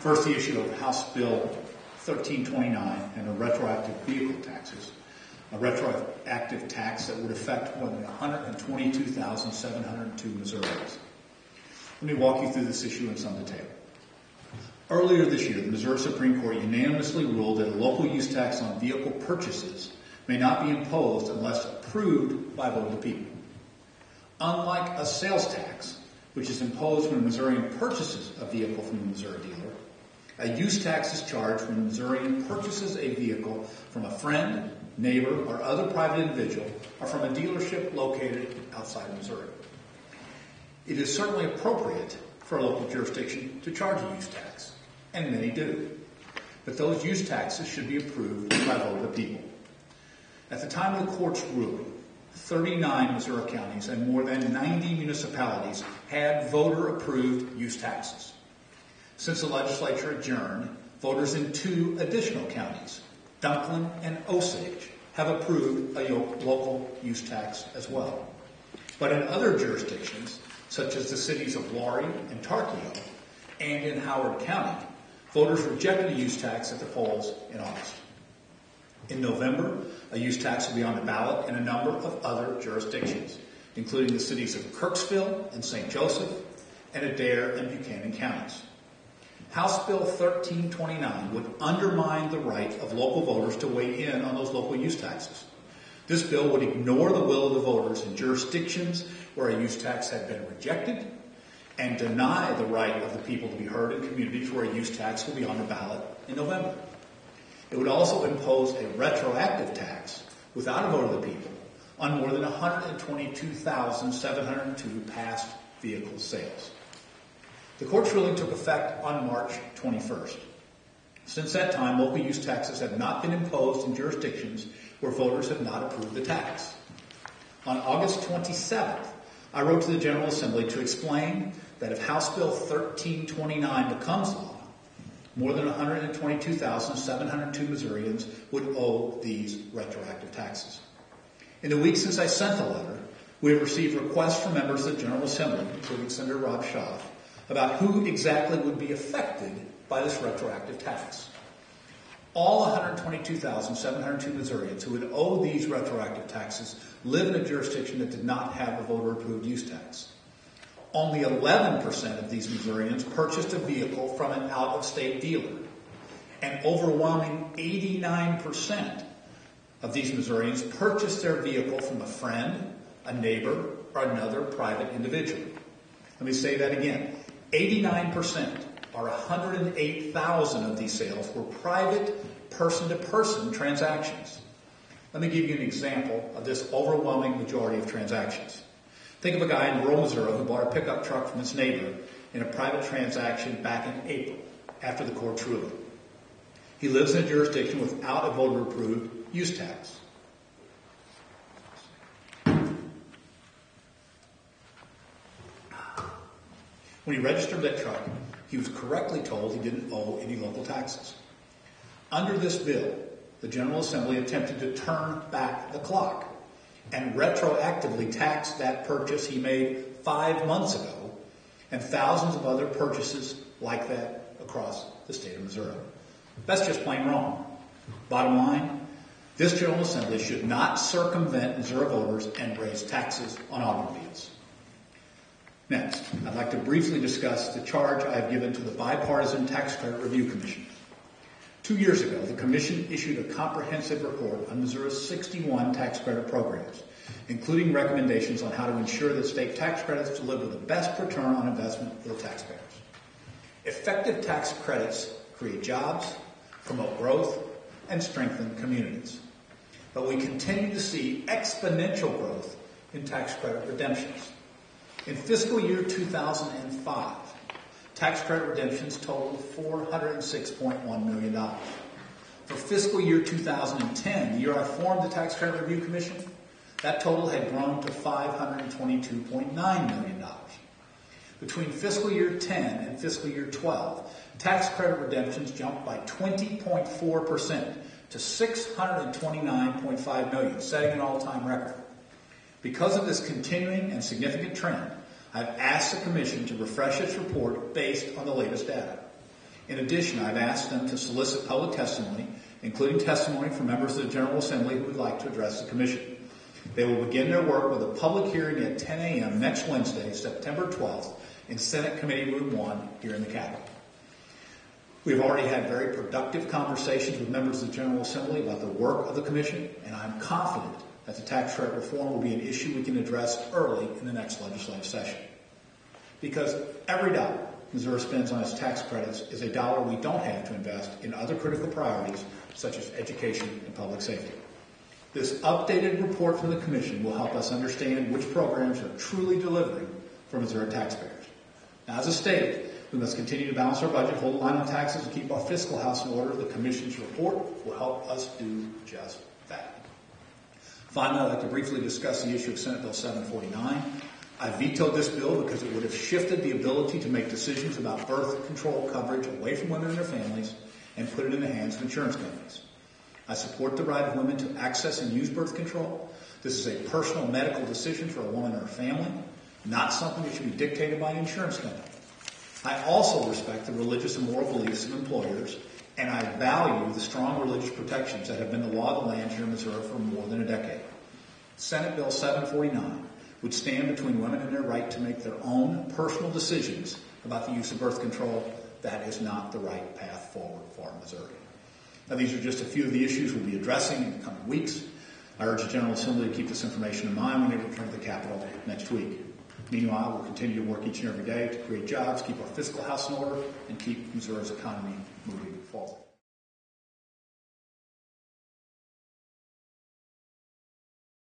First, the issue of House Bill 1329 and the retroactive vehicle taxes, a retroactive tax that would affect more than 122,702 Missourians. Let me walk you through this issue in some detail. Earlier this year, the Missouri Supreme Court unanimously ruled that a local use tax on vehicle purchases may not be imposed unless approved by a vote of the people. Unlike a sales tax, which is imposed when a Missourian purchases a vehicle from a Missouri dealer, a use tax is charged when a Missourian purchases a vehicle from a friend, neighbor, or other private individual, or from a dealership located outside of Missouri. It is certainly appropriate for a local jurisdiction to charge a use tax, and many do. But those use taxes should be approved by a vote of the people. At the time of the court's ruling, 39 Missouri counties and more than 90 municipalities had voter-approved use taxes. Since the legislature adjourned, voters in 2 additional counties, Dunklin and Osage, have approved a local use tax as well. But in other jurisdictions, such as the cities of Laurie and Tarkio, and in Howard County, voters rejected a use tax at the polls in August. In November, a use tax will be on the ballot in a number of other jurisdictions, including the cities of Kirksville and St. Joseph, and Adair and Buchanan counties. House Bill 1329 would undermine the right of local voters to weigh in on those local use taxes. This bill would ignore the will of the voters in jurisdictions where a use tax had been rejected and deny the right of the people to be heard in communities where a use tax will be on the ballot in November. It would also impose a retroactive tax without a vote of the people on more than 122,702 past vehicle sales. The court's ruling took effect on March 21st. Since that time, local use taxes have not been imposed in jurisdictions where voters have not approved the tax. On August 27th, I wrote to the General Assembly to explain that if House Bill 1329 becomes law, more than 122,702 Missourians would owe these retroactive taxes. In the weeks since I sent the letter, we have received requests from members of the General Assembly, including Senator Rob Shaw, about who exactly would be affected by this retroactive tax. All 122,702 Missourians who would owe these retroactive taxes live in a jurisdiction that did not have a voter-approved use tax. Only 11% of these Missourians purchased a vehicle from an out-of-state dealer. An overwhelming 89% of these Missourians purchased their vehicle from a friend, a neighbor, or another private individual. Let me say that again. 89%, or 108,000 of these sales, were private, person-to-person transactions. Let me give you an example of this overwhelming majority of transactions. Think of a guy in rural Missouri who bought a pickup truck from his neighbor in a private transaction back in April, after the court's ruling. He lives in a jurisdiction without a voter-approved use tax. When he registered that truck, he was correctly told he didn't owe any local taxes. Under this bill, the General Assembly attempted to turn back the clock and retroactively tax that purchase he made 5 months ago and thousands of other purchases like that across the state of Missouri. That's just plain wrong. Bottom line, this General Assembly should not circumvent Missouri voters and raise taxes on automobiles. Next, I'd like to briefly discuss the charge I have given to the Bipartisan Tax Credit Review Commission. 2 years ago, the Commission issued a comprehensive report on Missouri's 61 tax credit programs, including recommendations on how to ensure that state tax credits deliver the best return on investment for the taxpayers. Effective tax credits create jobs, promote growth, and strengthen communities. But we continue to see exponential growth in tax credit redemptions. In fiscal year 2005, tax credit redemptions totaled $406.1 million. For fiscal year 2010, the year I formed the Tax Credit Review Commission, that total had grown to $522.9 million. Between fiscal year 10 and fiscal year 12, tax credit redemptions jumped by 20.4% to $629.5 million, setting an all-time record. Because of this continuing and significant trend, I've asked the Commission to refresh its report based on the latest data. In addition, I've asked them to solicit public testimony, including testimony from members of the General Assembly who would like to address the Commission. They will begin their work with a public hearing at 10 a.m. next Wednesday, September 12th, in Senate Committee Room 1 here in the Capitol. We've already had very productive conversations with members of the General Assembly about the work of the Commission, and I'm confident that the tax credit reform will be an issue we can address early in the next legislative session. Because every dollar Missouri spends on its tax credits is a dollar we don't have to invest in other critical priorities such as education and public safety. This updated report from the Commission will help us understand which programs are truly delivering for Missouri taxpayers. Now, as a state, we must continue to balance our budget, hold the line on taxes, and keep our fiscal house in order. The Commission's report will help us do just that. Finally, I'd like to briefly discuss the issue of Senate Bill 749. I vetoed this bill because it would have shifted the ability to make decisions about birth control coverage away from women and their families and put it in the hands of insurance companies. I support the right of women to access and use birth control. This is a personal medical decision for a woman and her family, not something that should be dictated by an insurance company. I also respect the religious and moral beliefs of employers, and I value the strong religious protections that have been the law of the land here in Missouri for more than a decade. Senate Bill 749 would stand between women and their right to make their own personal decisions about the use of birth control. That is not the right path forward for Missouri. Now, these are just a few of the issues we'll be addressing in the coming weeks. I urge the General Assembly to keep this information in mind when they return to the Capitol next week. Meanwhile, we'll continue to work each and every day to create jobs, keep our fiscal house in order, and keep Missouri's economy moving forward.